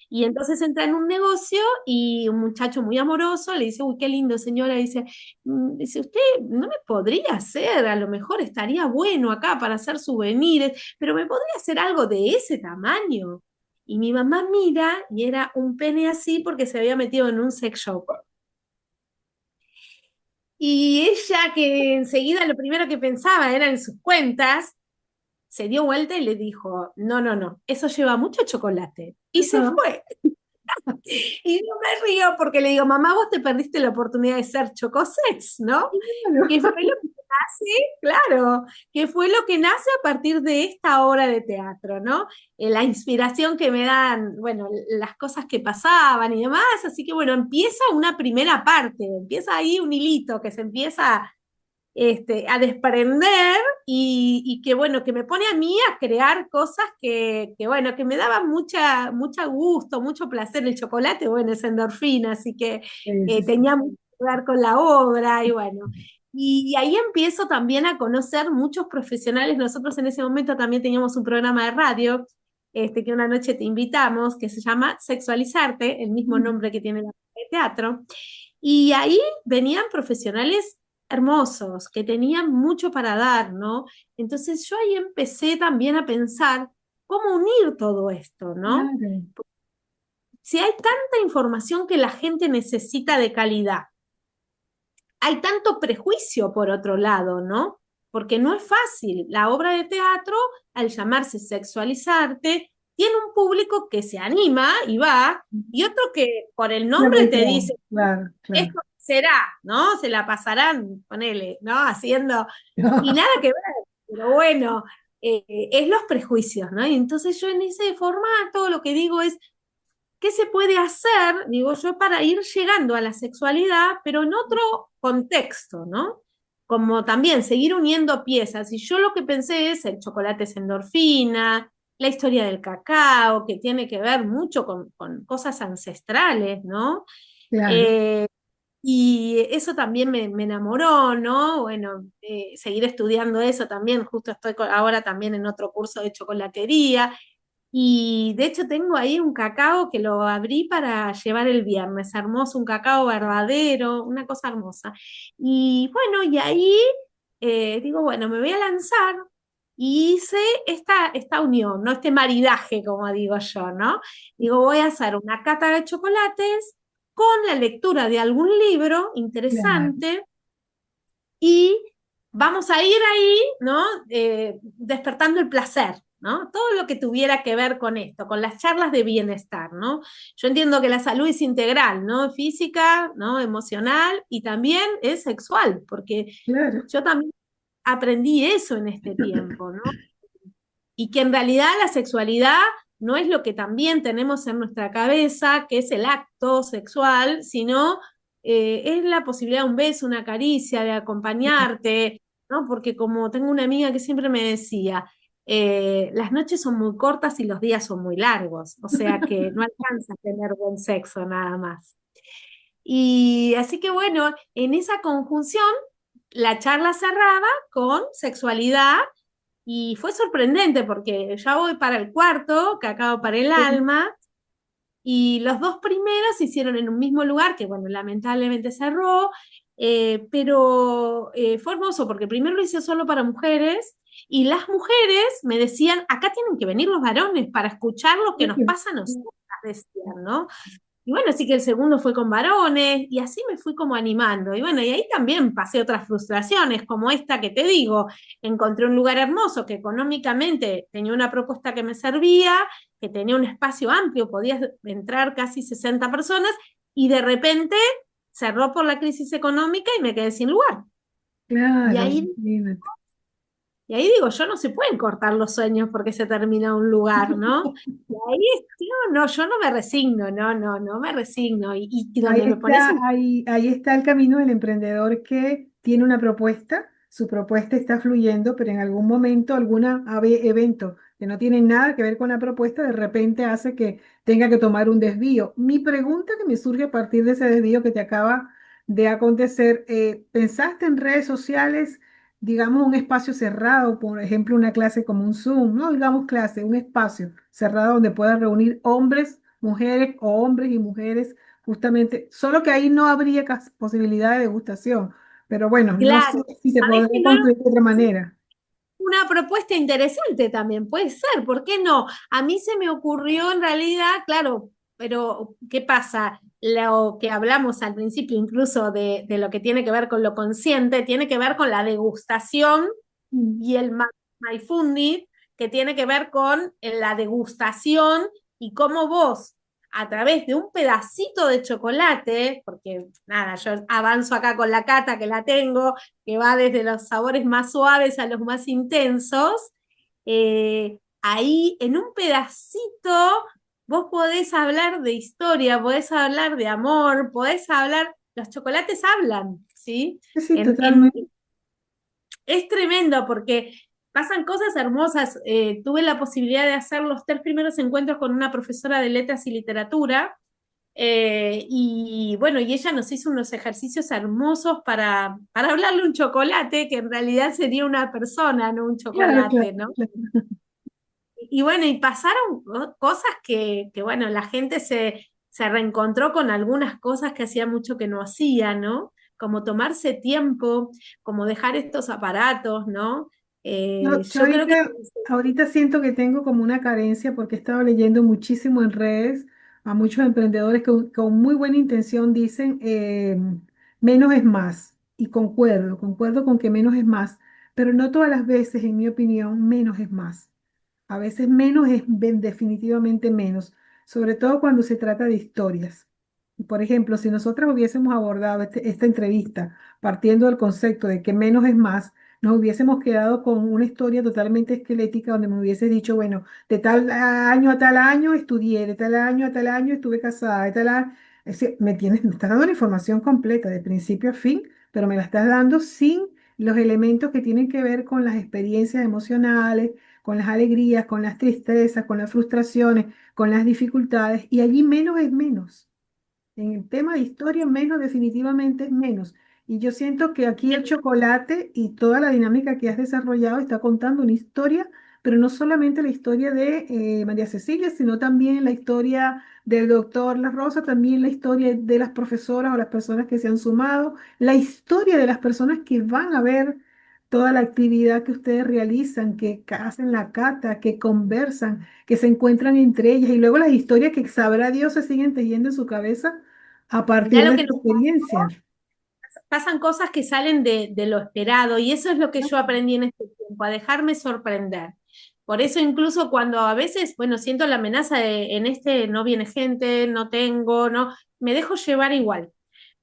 Y entonces entra en un negocio y un muchacho muy amoroso le dice, uy, qué lindo, señora, dice, dice, usted no me podría hacer, a lo mejor estaría bueno acá para hacer souvenirs, pero me podría hacer algo de ese tamaño. Y mi mamá mira y era un pene así porque se había metido en un sex shop. Y ella, que enseguida lo primero que pensaba era en sus cuentas, se dio vuelta y le dijo, no, no, no, eso lleva mucho chocolate. Y se Ajá. fue. Y yo me río porque le digo, mamá, vos te perdiste la oportunidad de ser chocosex, ¿no? Que fue lo que nace, claro, que fue lo que nace a partir de esta obra de teatro, ¿no? La inspiración que me dan, bueno, las cosas que pasaban y demás, así que bueno, empieza una primera parte, empieza ahí un hilito que se empieza a desprender, y que bueno, que me pone a mí a crear cosas bueno, que me daban mucha gusto, mucho placer. El chocolate, bueno, es endorfina, así que Sí, sí, sí. tenía mucho que ver con la obra, y bueno. Y ahí empiezo también a conocer muchos profesionales. Nosotros en ese momento también teníamos un programa de radio, que una noche te invitamos, que se llama Sexualizarte, el mismo Mm. nombre que tiene la obra de teatro. Y ahí venían profesionales hermosos, que tenían mucho para dar, ¿no? Entonces yo ahí empecé también a pensar cómo unir todo esto, ¿no? Claro. Si hay tanta información que la gente necesita de calidad, hay tanto prejuicio por otro lado, ¿no? Porque no es fácil. La obra de teatro al llamarse Sexualizarte, tiene un público que se anima y va, y otro que por el La nombre te región, dice, claro, claro. esto será, ¿no? Se la pasarán, ponele, ¿no? Haciendo, y nada que ver, pero bueno, es los prejuicios, ¿no? Y entonces yo en ese formato lo que digo es, ¿qué se puede hacer, digo yo, para ir llegando a la sexualidad, pero en otro contexto, ¿no? Como también seguir uniendo piezas. Y yo lo que pensé es el chocolate es endorfina, la historia del cacao, que tiene que ver mucho con cosas ancestrales, ¿no? Claro, Eh, y eso también me enamoró, ¿no? Bueno, seguir estudiando eso también, justo estoy ahora también en otro curso de chocolatería, y de hecho tengo ahí un cacao que lo abrí para llevar el viernes, hermoso, un cacao verdadero, una cosa hermosa. Y bueno, y ahí digo, bueno, me voy a lanzar y hice esta unión, ¿no? Este maridaje, como digo yo, ¿no? Digo, voy a hacer una cata de chocolates con la lectura de algún libro claro. interesante y vamos a ir ahí, ¿no? Despertando el placer, ¿no? Todo lo que tuviera que ver con esto, con las charlas de bienestar, ¿no? Yo entiendo que la salud es integral, ¿no? Física, ¿no? Emocional y también es sexual, porque Claro. yo también aprendí eso en este tiempo, ¿no? Y que en realidad la sexualidad no es lo que también tenemos en nuestra cabeza, que es el acto sexual, sino es la posibilidad de un beso, una caricia, de acompañarte, ¿no? Porque como tengo una amiga que siempre me decía, las noches son muy cortas y los días son muy largos, o sea que no alcanza a tener buen sexo nada más. Y así que bueno, en esa conjunción, la charla cerraba con sexualidad y fue sorprendente porque ya voy para el cuarto, Cacao para el Sí, alma, y los dos primeros se hicieron en un mismo lugar, que bueno, lamentablemente cerró, pero fue hermoso porque primero lo hice solo para mujeres y las mujeres me decían, acá tienen que venir los varones para escuchar lo que nos sí, pasa a nosotras, decían, ¿no? Y bueno, así que el segundo fue con varones, y así me fui como animando. Y bueno, y ahí también pasé otras frustraciones, como esta que te digo. Encontré un lugar hermoso que económicamente tenía una propuesta que me servía, que tenía un espacio amplio, podías entrar casi 60 personas, y de repente cerró por la crisis económica y me quedé sin lugar. Y claro, ahí imagínate. y ahí digo, yo no se pueden cortar los sueños porque se termina un lugar, ¿no? Y ahí, yo no me resigno, no me resigno. Y Ahí donde me pones está, en... ahí está el camino del emprendedor que tiene una propuesta, su propuesta está fluyendo, pero en algún momento, evento que no tiene nada que ver con la propuesta, de repente hace que tenga que tomar un desvío. Mi pregunta que me surge a partir de ese desvío que te acaba de acontecer, ¿pensaste en redes sociales, digamos, un espacio cerrado, por ejemplo, una clase como un Zoom, no digamos clase, un espacio cerrado donde puedas reunir hombres, mujeres o hombres y mujeres? Justamente, solo que ahí no habría posibilidad de degustación, pero bueno, no sé Claro, si se sabés podría que no construir de otra manera. una propuesta interesante también, puede ser, ¿por qué no? A mí se me ocurrió en realidad, claro, pero ¿qué pasa? Lo que hablamos al principio, incluso de lo que tiene que ver con lo consciente, tiene que ver con la degustación Mm. y el mindfulness, que tiene que ver con la degustación y cómo vos, a través de un pedacito de chocolate, porque nada, yo avanzo acá con la cata que la tengo, que va desde los sabores más suaves a los más intensos, ahí en un pedacito vos podés hablar de historia, podés hablar de amor, podés hablar, los chocolates hablan, ¿sí? Sí, sí, En totalmente. es tremendo porque pasan cosas hermosas. Tuve la posibilidad de hacer los tres primeros encuentros con una profesora de letras y literatura. Y bueno, y ella nos hizo unos ejercicios hermosos para hablarle un chocolate, que en realidad sería una persona, no un Claro, claro, chocolate, ¿no? claro. Y bueno, y pasaron cosas que bueno, la gente se reencontró con algunas cosas que hacía mucho que no hacía, ¿no? Como tomarse tiempo, como dejar estos aparatos, ¿no? Yo Yo creo que ahorita siento que tengo como una carencia porque he estado leyendo muchísimo en redes a muchos emprendedores que con muy buena intención dicen menos es más. Y concuerdo con que menos es más, pero no todas las veces, en mi opinión, menos es más. A veces menos es definitivamente menos, sobre todo cuando se trata de historias. Por ejemplo, si nosotros hubiésemos abordado esta entrevista partiendo del concepto de que menos es más, nos hubiésemos quedado con una historia totalmente esquelética donde me hubiese dicho, bueno, de tal año a tal año estudié, de tal año a tal año estuve casada, de tal año... Es decir, me estás dando la información completa de principio a fin, pero me la estás dando sin los elementos que tienen que ver con las experiencias emocionales, con las alegrías, con las tristezas, con las frustraciones, con las dificultades, y allí menos es menos. En el tema de historia, menos definitivamente es menos. Y yo siento que aquí el chocolate y toda la dinámica que has desarrollado está contando una historia, pero no solamente la historia de María Cecilia, sino también la historia del doctor La Rosa, también la historia de las profesoras o las personas que se han sumado, la historia de las personas que van a ver toda la actividad que ustedes realizan, que hacen la cata, que conversan, que se encuentran entre ellas, y luego las historias que sabrá Dios se siguen tejiendo en su cabeza a Mirá partir lo de que esta nos experiencia. pasan cosas que salen de lo esperado y eso es lo que yo aprendí en este tiempo, a dejarme sorprender. Por eso incluso cuando a veces, bueno, siento la amenaza de en este no viene gente, no tengo, no, me dejo llevar igual.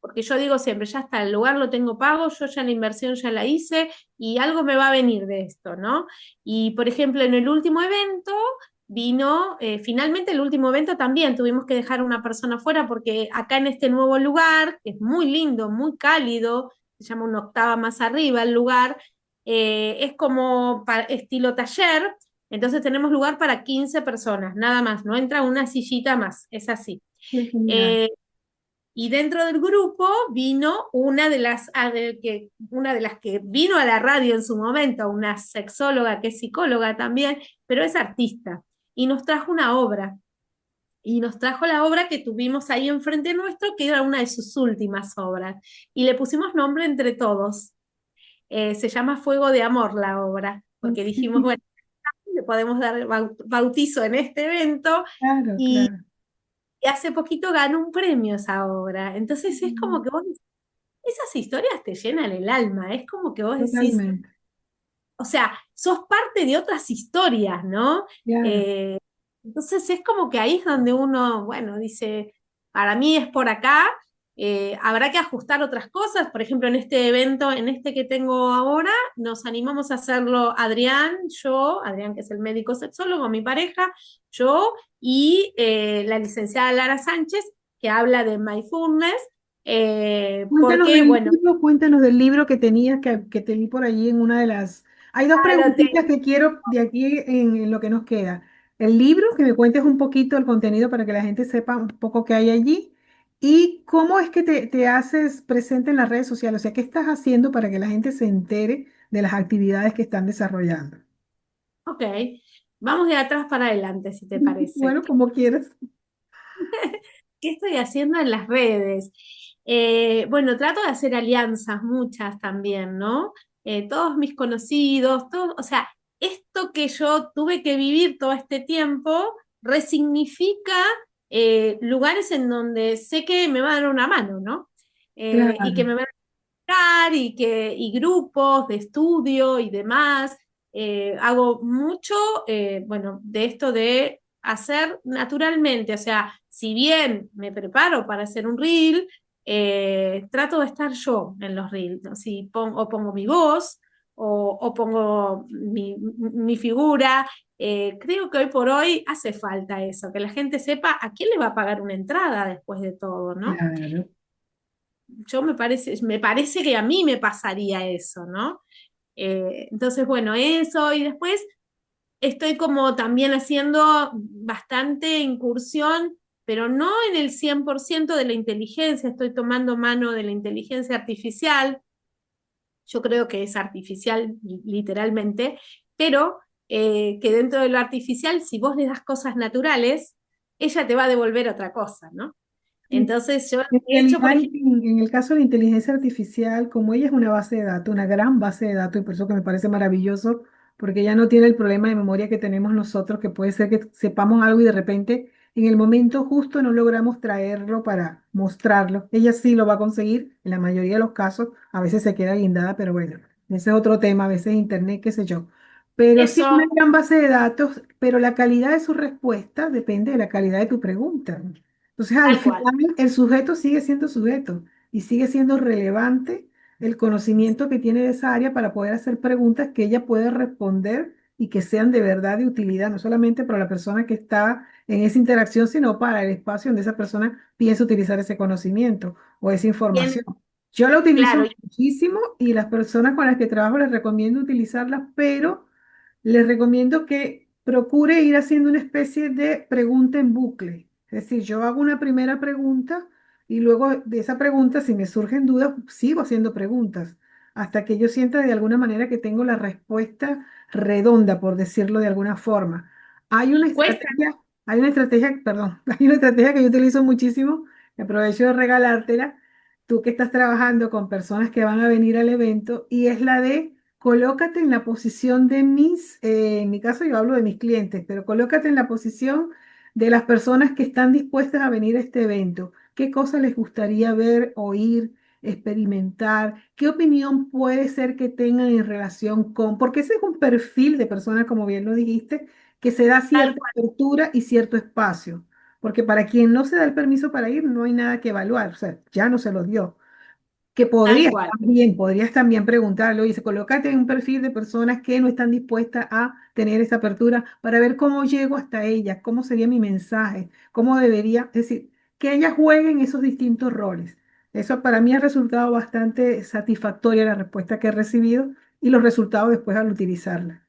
Porque yo digo siempre, ya está, el lugar lo tengo pago, yo ya la inversión ya la hice y algo me va a venir de esto, ¿no? Y por ejemplo, en el último evento vino, finalmente el último evento también tuvimos que dejar a una persona fuera porque acá en este nuevo lugar, que es muy lindo, muy cálido, se llama una octava más arriba el lugar, es como estilo taller, entonces tenemos lugar para 15 personas, nada más, no entra una sillita más, es así. Qué genial. Eh, y dentro del grupo vino una de las que vino a la radio en su momento, una sexóloga que es psicóloga también, pero es artista, y nos trajo una obra. Y nos trajo la obra que tuvimos ahí enfrente nuestro, que era una de sus últimas obras. Y le pusimos nombre entre todos. Se llama Fuego de Amor la obra, porque dijimos, bueno, le podemos dar bautizo en este evento. Claro, Y claro. hace poquito ganó un premio esa obra. Entonces es como Mm, que vos esas historias te llenan el alma, es como que vos decís, totalmente. o sea, sos parte de otras historias, ¿no? Claro. Eh, entonces es como que ahí es donde uno, bueno, dice, para mí es por acá, habrá que ajustar otras cosas, por ejemplo, en este evento, en este que tengo ahora, nos animamos a hacerlo Adrián, yo, Adrián que es el médico sexólogo, mi pareja, yo y la licenciada Lara Sánchez, que habla de mindfulness, porque, bueno, Cuéntanos del libro que tenías, que te vi por allí en una de las... Hay dos claro, preguntitas que quiero de aquí en lo que nos queda. El libro, que me cuentes un poquito el contenido para que la gente sepa un poco qué hay allí. Y cómo es que te haces presente en las redes sociales. O sea, ¿qué estás haciendo para que la gente se entere de las actividades que están desarrollando? ok, vamos de atrás para adelante, si te parece. Bueno, como quieras. ¿Qué estoy haciendo en las redes? Bueno, trato de hacer alianzas, muchas también, ¿no? Todos mis conocidos, todo, o sea, esto que yo tuve que vivir todo este tiempo resignifica lugares en donde sé que me va a dar una mano, ¿no? Y que Claro. me van a dar y grupos de estudio y demás. Hago mucho, bueno, de esto de hacer naturalmente, o sea, si bien me preparo para hacer un reel, trato de estar yo en los reels, ¿no? Si o pongo mi voz o pongo mi figura. Creo que hoy por hoy hace falta eso, que la gente sepa a quién le va a pagar una entrada después de todo, ¿no? Claro. Me parece que a mí me pasaría eso, ¿no? Entonces, bueno, eso y después estoy como también haciendo bastante incursión, pero no en el 100% de la inteligencia, estoy tomando mano de la inteligencia artificial, yo creo que es artificial literalmente, pero que dentro de lo artificial, si vos le das cosas naturales, ella te va a devolver otra cosa, ¿no? Entonces yo En he hecho, por realidad, ejemplo, en el caso de la inteligencia artificial, como ella es una base de datos, una gran base de datos, y por eso que me parece maravilloso, porque ella no tiene el problema de memoria que tenemos nosotros, que puede ser que sepamos algo y de repente en el momento justo no logramos traerlo para mostrarlo. Ella sí lo va a conseguir en la mayoría de los casos, a veces se queda guindada, pero bueno, ese es otro tema, a veces internet, qué sé yo. pero sí es una Eso, gran base de datos, pero la calidad de su respuesta depende de la calidad de tu pregunta. Entonces, al tal cual. final, el sujeto sigue siendo sujeto y sigue siendo relevante el conocimiento que tiene de esa área para poder hacer preguntas que ella puede responder y que sean de verdad de utilidad, no solamente para la persona que está en esa interacción, sino para el espacio donde esa persona piensa utilizar ese conocimiento o esa Bien, información. Yo la claro. utilizo muchísimo y las personas con las que trabajo les recomiendo utilizarlas, pero les recomiendo que procure ir haciendo una especie de pregunta en bucle. Es decir, yo hago una primera pregunta y luego de esa pregunta, si me surgen dudas, sigo haciendo preguntas hasta que yo sienta de alguna manera que tengo la respuesta redonda, por decirlo de alguna forma. Hay una Y cuesta. estrategia, perdón, hay una estrategia que yo utilizo muchísimo, que aprovecho de regalártela, tú que estás trabajando con personas que van a venir al evento, y es la de colócate en la posición de en mi caso yo hablo de mis clientes, pero colócate en la posición de las personas que están dispuestas a venir a este evento. ¿Qué cosas les gustaría ver, oír, experimentar? ¿Qué opinión puede ser que tengan en relación con? Porque ese es un perfil de persona, como bien lo dijiste, que se da Tal cierta apertura y cierto espacio. Porque para quien no se da el permiso para ir, no hay nada que evaluar, o sea, ya no se lo dio. Que Tal cual. podrías también preguntarlo y dice, colócate en un perfil de personas que no están dispuestas a tener esta apertura para ver cómo llego hasta ellas, cómo sería mi mensaje, cómo debería, es decir, que ellas jueguen esos distintos roles. Eso para mí ha resultado bastante satisfactoria la respuesta que he recibido y los resultados después al utilizarla.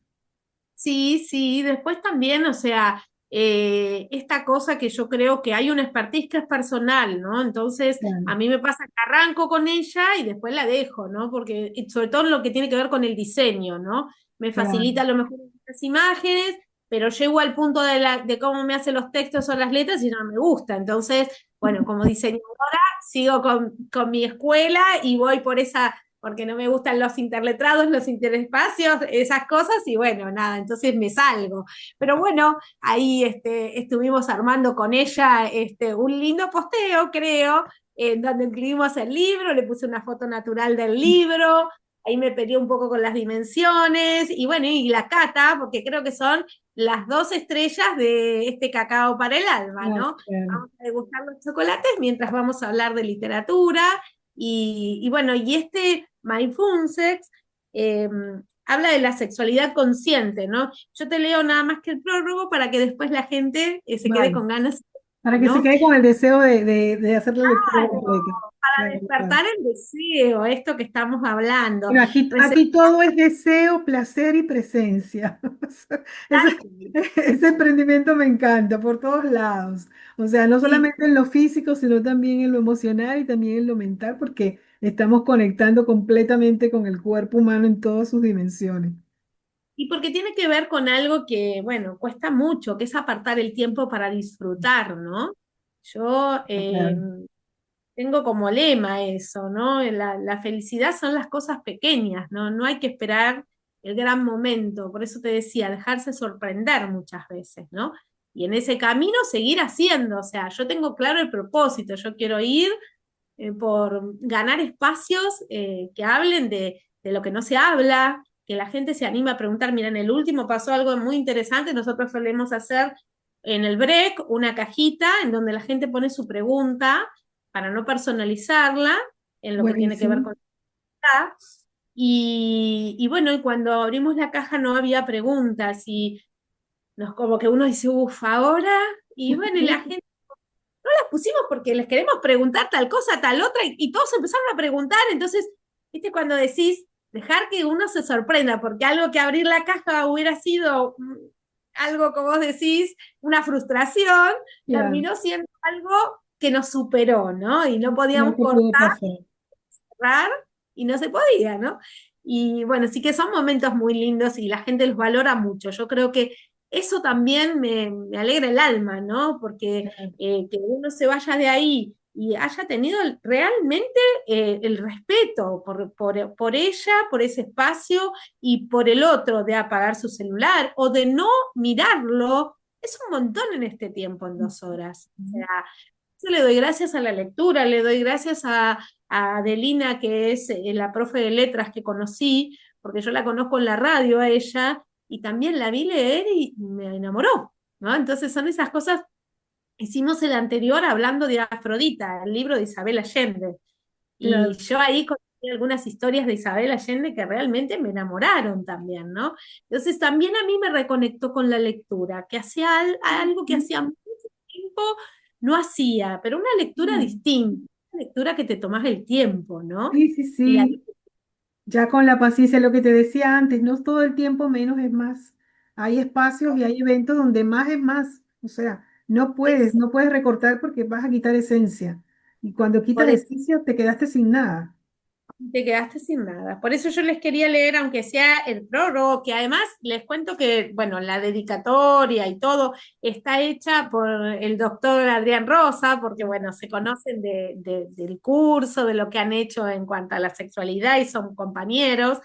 Sí, sí, después también, o sea, esta cosa que yo creo que hay una expertise que es personal, ¿no? Entonces, a Claro, mí me pasa que arranco con ella y después la dejo, ¿no? Porque, y sobre todo en lo que tiene que ver con el diseño, ¿no? Me claro, facilita a lo mejor las imágenes, pero llego al punto de cómo me hace los textos o las letras y no me gusta. Entonces, bueno, como diseñadora, sigo con mi escuela y voy por esa porque no me gustan los interletrados, los interespacios, esas cosas, y bueno, nada, entonces me salgo. Pero bueno, ahí estuvimos armando con ella un lindo posteo, creo, en donde incluimos el libro, le puse una foto natural del libro, ahí me peleé un poco con las dimensiones, y bueno, y la cata, porque creo que son las dos estrellas de este cacao para el alma, claro, ¿no? claro. Vamos a degustar los chocolates mientras vamos a hablar de literatura, y bueno, y Mindfulness eh, habla de la sexualidad consciente, ¿no? Yo te leo nada más que el prólogo para que después la gente se quede Vale. con ganas, Para que se ¿no? quede con el deseo de hacer la lectura Claro, completa. para Claro, claro. despertar el deseo, esto que estamos hablando. Bueno, aquí todo es deseo, placer y presencia. Ese, Resaltar ese emprendimiento me encanta por todos lados. O sea, no y, solamente en lo físico, sino también en lo emocional y también en lo mental, porque estamos conectando completamente con el cuerpo humano en todas sus dimensiones. y porque tiene que ver con algo que, bueno, cuesta mucho, que es apartar el tiempo para disfrutar, ¿no? Yo Claro, tengo como lema eso, ¿no? La felicidad son las cosas pequeñas, ¿no? No hay que esperar el gran momento. Por eso te decía, dejarse sorprender muchas veces, ¿no? Y en ese camino seguir haciendo. O sea, yo tengo claro el propósito. Yo quiero ir por ganar espacios que hablen de lo que no se habla, que la gente se anime a preguntar. Mira, en el último pasó algo muy interesante. Nosotros solemos hacer en el break una cajita en donde la gente pone su pregunta para no personalizarla en lo que tiene que ver buenísimo. con la edad. Y bueno, y cuando abrimos la caja no había preguntas y como que uno dice, uff, ahora, y bueno, y la gente no las pusimos porque les queremos preguntar tal cosa, tal otra, y todos empezaron a preguntar, entonces, viste, cuando decís, dejar que uno se sorprenda, porque algo que abrir la caja hubiera sido algo, como vos decís, una frustración, Claro, terminó siendo algo que nos superó, ¿no? Y no no podíamos te puede cortar pasar. y no se podía, ¿no? Y bueno, sí que son momentos muy lindos y la gente los valora mucho. Yo creo que eso también me alegra el alma, ¿no? Porque que uno se vaya de ahí y haya tenido realmente el respeto por ella, por ese espacio y por el otro, de apagar su celular o de no mirarlo, es un montón en este tiempo, en 2 horas. O sea, yo le doy gracias a la lectura, le doy gracias a Adelina, que es la profe de letras que conocí, porque yo la conozco en la radio a ella, y también la vi leer y me enamoró, ¿no? Entonces son esas cosas. Hicimos el anterior hablando de Afrodita, el libro de Isabel Allende. Y Claro. yo ahí conocí algunas historias de Isabel Allende que realmente me enamoraron también, ¿no? Entonces también a mí me reconectó con la lectura, que hacía algo que hacía mucho tiempo no hacía, pero una lectura Mm. distinta, una lectura que te tomas el tiempo, ¿no? Sí, sí, Y ahí sí. Ya con la paciencia, lo que te decía antes, no todo el tiempo menos es más. Hay espacios y hay eventos donde más es más. O sea, es, no puedes recortar porque vas a quitar esencia. Y cuando quitas por eso esencia, te quedaste sin nada. te quedaste sin nada. Por eso yo les quería leer, aunque sea el prólogo, que además les cuento que, bueno, la dedicatoria y todo está hecha por el doctor Adrián Rosa, porque, bueno, se conocen del curso, de lo que han hecho en cuanto a la sexualidad y son compañeros.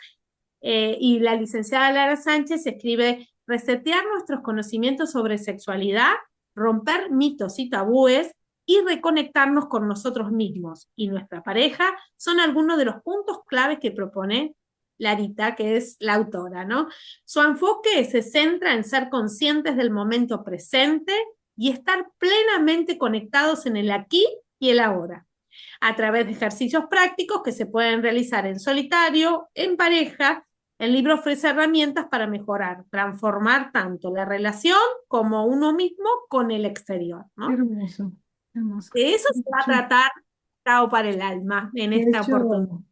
Y la licenciada Lara Sánchez escribe, resetear nuestros conocimientos sobre sexualidad, romper mitos y tabúes y reconectarnos con nosotros mismos y nuestra pareja son algunos de los puntos claves que propone Larita, que es la autora, ¿no? Su enfoque se centra en ser conscientes del momento presente y estar plenamente conectados en el aquí y el ahora, a través de ejercicios prácticos que se pueden realizar en solitario, en pareja. El libro ofrece herramientas para mejorar, transformar tanto la relación como uno mismo con el exterior, Qué ¿no? hermoso, hermoso. De eso se De va a hecho, tratar Tao para el alma en he esta oportunidad. hecho,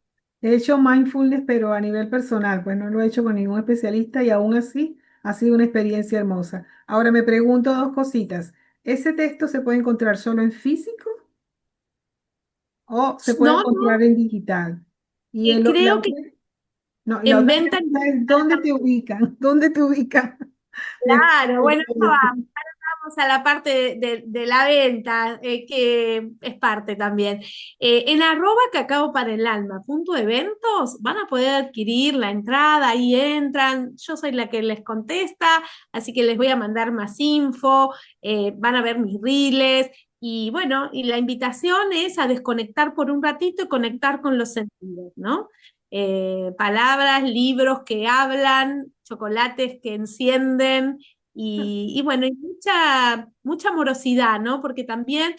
he hecho mindfulness, pero a nivel personal, pues no lo he hecho con ningún especialista y aún así ha sido una experiencia hermosa. Ahora me pregunto dos cositas. ¿Ese texto se puede encontrar solo en físico o se puede No, no, encontrar en digital? Y la creo que otra, no, y la en otra venta. pregunta es, ¿dónde te ubican? ¿Dónde te ubican? Claro, bueno, En eso. vamos a la parte de la venta, que es parte también. En arroba cacao para el alma, punto eventos, van a poder adquirir la entrada, ahí entran, yo soy la que les contesta, así que les voy a mandar más info, van a ver mis reels, y bueno, y la invitación es a desconectar por un ratito y conectar con los sentidos, ¿no? Palabras, libros que hablan, chocolates que encienden y bueno, y mucha amorosidad, ¿no? Porque también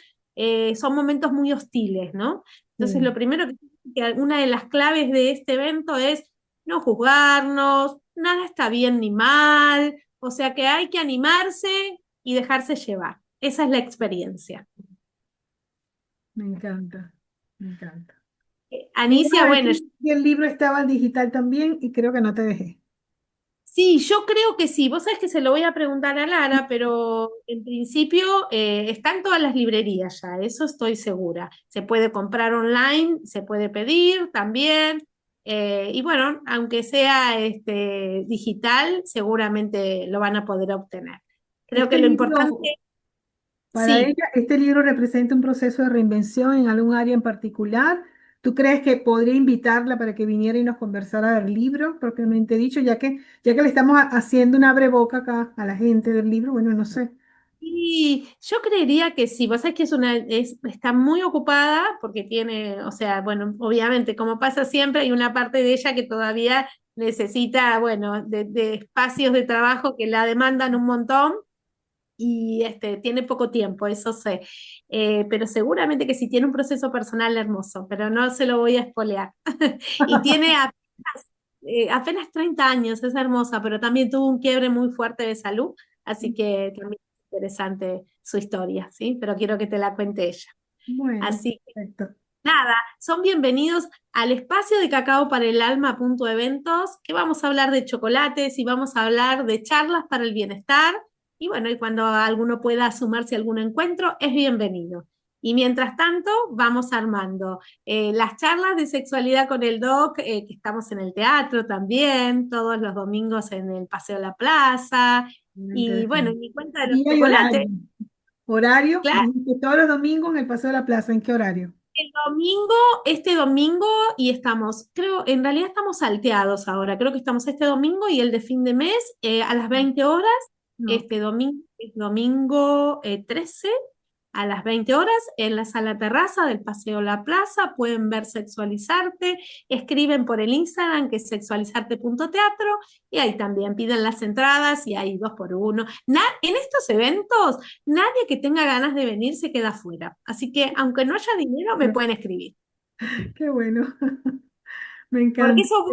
son momentos muy hostiles, ¿no? Entonces, Sí. lo primero que una de las claves de este evento es no juzgarnos, nada está bien ni mal, o sea que hay que animarse y dejarse llevar. Esa es la experiencia. Me encanta, me encanta. Me ibas Anicia, a bueno, decir que el libro estaba en digital también y creo que no te dejé. sí, yo creo que sí. Vos sabés que se lo voy a preguntar a Lara, pero en principio está en todas las librerías ya, eso estoy segura. Se puede comprar online, se puede pedir también. Y bueno, aunque sea digital, seguramente lo van a poder obtener. Creo Este que lo importante, libro, para sí. ella, este libro representa un proceso de reinvención en algún área en particular. ¿Tú crees que podría invitarla para que viniera y nos conversara del libro, propiamente dicho, ya que le estamos haciendo un abreboca acá a la gente del libro? Bueno, no sé. Y yo creería que sí, vos sabés que está muy ocupada porque tiene, o sea, bueno, obviamente, como pasa siempre, hay una parte de ella que todavía necesita, bueno, de espacios de trabajo que la demandan un montón y tiene poco tiempo, eso sé. Pero seguramente que sí tiene un proceso personal hermoso, pero no se lo voy a espolear. Y tiene apenas 30 años, es hermosa, pero también tuvo un quiebre muy fuerte de salud, así que también es interesante su historia, ¿sí? Pero quiero que te la cuente ella. Bueno, Así que perfecto. nada, son bienvenidos al espacio de Cacao para el Alma punto eventos, que vamos a hablar de chocolates y vamos a hablar de charlas para el bienestar. Y bueno, y cuando alguno pueda sumarse a algún encuentro, es bienvenido. Y mientras tanto, vamos armando las charlas de sexualidad con el doc, que estamos en el teatro también, todos los domingos en el Paseo de la Plaza. Muy Y bueno, interesante. y mi cuenta de los Día y chocolates. horario. Horario, me Claro, dijiste todos los domingos en el Paseo de la Plaza. ¿En qué horario? el domingo, este domingo, y estamos, creo, en realidad estamos salteados ahora. Creo que estamos este domingo y el de fin de mes a las 20 horas. No. Este domingo, es domingo 13 a las 20 horas en la sala terraza del Paseo La Plaza. Pueden ver Sexualizarte, escriben por el Instagram que es sexualizarte.teatro y ahí también piden las entradas y hay 2 por 1. En estos eventos, nadie que tenga ganas de venir se queda fuera. Así que aunque no haya dinero, me pueden escribir. Qué bueno, me Porque encanta. eso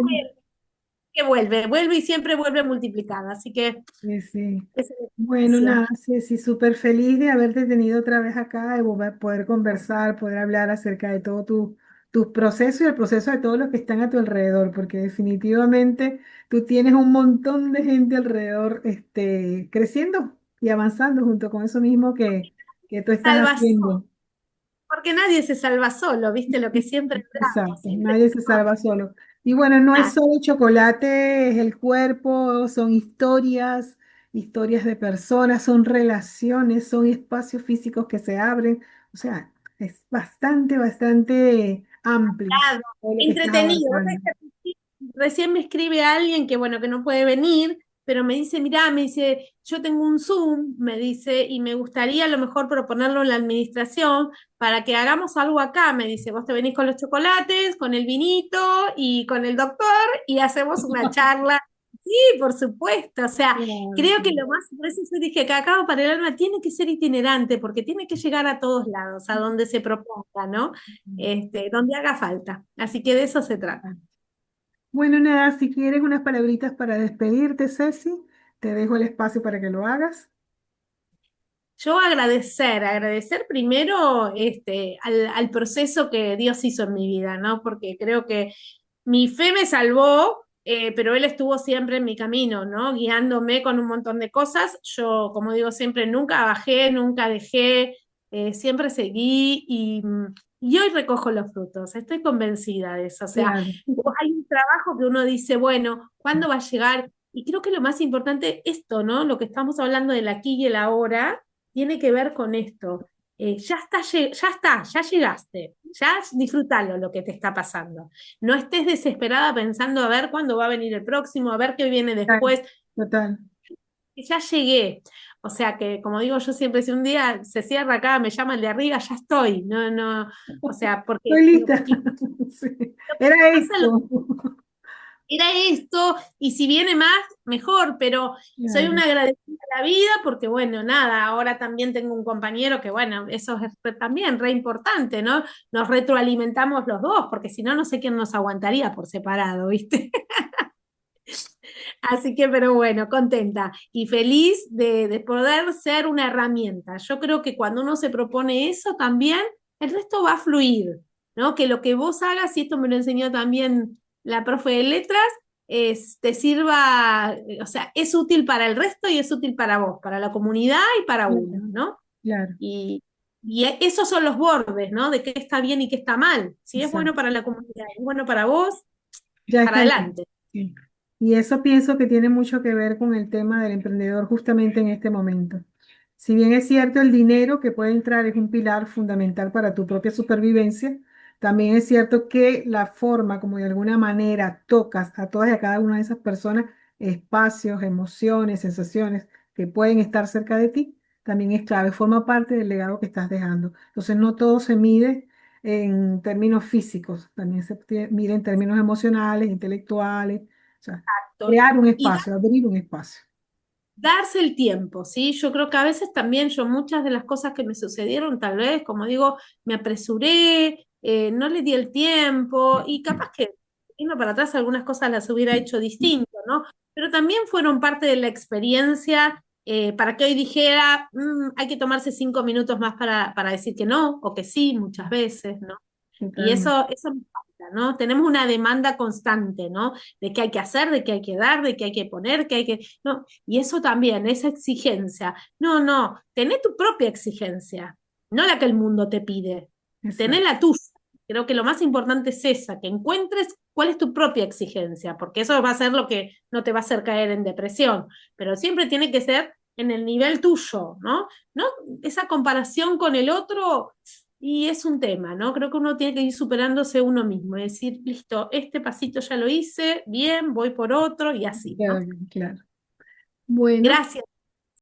vuelve y siempre vuelve multiplicada. Así que Sí, sí. esa es la Bueno, nada, invitación. sí, sí, súper feliz de haberte tenido otra vez acá, de poder conversar, poder hablar acerca de todo tus procesos y el proceso de todos los que están a tu alrededor, porque definitivamente tú tienes un montón de gente alrededor, creciendo y avanzando junto con eso mismo que tú estás Salvación, haciendo. porque nadie se salva solo, ¿viste? Lo que siempre hablamos, Exacto, siempre nadie se salva solo. Y bueno, no es nada. solo chocolate, es el cuerpo, son historias, historias de personas, son relaciones, son espacios físicos que se abren. O sea, es bastante, bastante amplio Claro, todo lo que estás entretenido. Vos abarcando. sabés que recién me escribe alguien que, bueno, que no puede venir, pero me dice, mirá, me dice, yo tengo un Zoom, me dice, y me gustaría a lo mejor proponerlo en la administración para que hagamos algo acá. Me dice, vos te venís con los chocolates, con el vinito y con el doctor y hacemos una charla. Sí, por supuesto. O sea, Claro, creo que claro. lo más, por eso yo dije que acá para el alma tiene que ser itinerante, porque tiene que llegar a todos lados, a donde se proponga, ¿no? Donde haga falta. Así que de eso se trata. Bueno, nada, si quieres unas palabritas para despedirte, Ceci, te dejo el espacio para que lo hagas. Yo agradecer primero al proceso que Dios hizo en mi vida, ¿no? Porque creo que mi fe me salvó, pero Él estuvo siempre en mi camino, ¿no? Guiándome con un montón de cosas. Yo, como digo siempre, nunca bajé, nunca dejé, siempre seguí y hoy recojo los frutos. Estoy convencida de eso. O sea, Claro, hay un trabajo que uno dice, bueno, ¿cuándo va a llegar? Y creo que lo más importante, esto, ¿no? Lo que estamos hablando del aquí y el ahora tiene que ver con esto. Ya llegaste, ya disfrútalo lo que te está pasando. No estés desesperada pensando a ver cuándo va a venir el próximo, a ver qué viene claro, después. total. Ya llegué. O sea que, como digo yo siempre, si un día se cierra acá, me llama el de arriba, ya estoy. No, no, o sea, porque Estoy lo lista. que Sí, era pasa lo esto. era esto, y si viene más, mejor, pero soy Claro, una agradecida a la vida porque, bueno, nada, ahora también tengo un compañero que, bueno, eso es también re importante, ¿no? Nos retroalimentamos los dos, porque si no, no sé quién nos aguantaría por separado, ¿viste? Así que, pero bueno, contenta y feliz de poder ser una herramienta. Yo creo que cuando uno se propone eso también, el resto va a fluir, ¿no? Que lo que vos hagas, y esto me lo enseñó también la profe de letras, te sirva, o sea, es útil para el resto y es útil para vos, para la comunidad y para uno, claro, ¿no? claro, Y, y esos son los bordes, ¿no? De qué está bien y qué está mal. Si es bueno exacto. para la comunidad, es bueno para vos, Ya para está bien. adelante. Sí. Y eso pienso que tiene mucho que ver con el tema del emprendedor justamente en este momento. Si bien es cierto, el dinero que puede entrar es un pilar fundamental para tu propia supervivencia, también es cierto que la forma como de alguna manera tocas a todas y a cada una de esas personas, espacios, emociones, sensaciones que pueden estar cerca de ti, también es clave, forma parte del legado que estás dejando. Entonces, no todo se mide en términos físicos, también mide en términos emocionales, intelectuales, o sea, crear un Y espacio, abrir un espacio. darse el tiempo, ¿sí? Yo creo que a veces también yo muchas de las cosas que me sucedieron, tal vez, como digo, me apresuré, no le di el tiempo y capaz que, yendo para atrás, algunas cosas las hubiera hecho distinto, ¿no? Pero también fueron parte de la experiencia para que hoy dijera, hay que tomarse 5 minutos más para decir que no o que sí, muchas veces, ¿no? Y Totalmente. eso me falta, ¿no? Tenemos una demanda constante, ¿no? De qué hay que hacer, de qué hay que dar, de qué hay que poner, qué hay que... No, y eso también, esa exigencia. No, no, tené tu propia exigencia, no la que el mundo te pide. Tené Exacto. la tuya. Creo que lo más importante es esa, que encuentres cuál es tu propia exigencia, porque eso va a ser lo que no te va a hacer caer en depresión, pero siempre tiene que ser en el nivel tuyo, ¿no? ¿No? Esa comparación con el otro y es un tema, ¿no? Creo que uno tiene que ir superándose uno mismo, es decir, listo, este pasito ya lo hice, bien, voy por otro y así, ¿no? Claro, claro. Bueno, Gracias.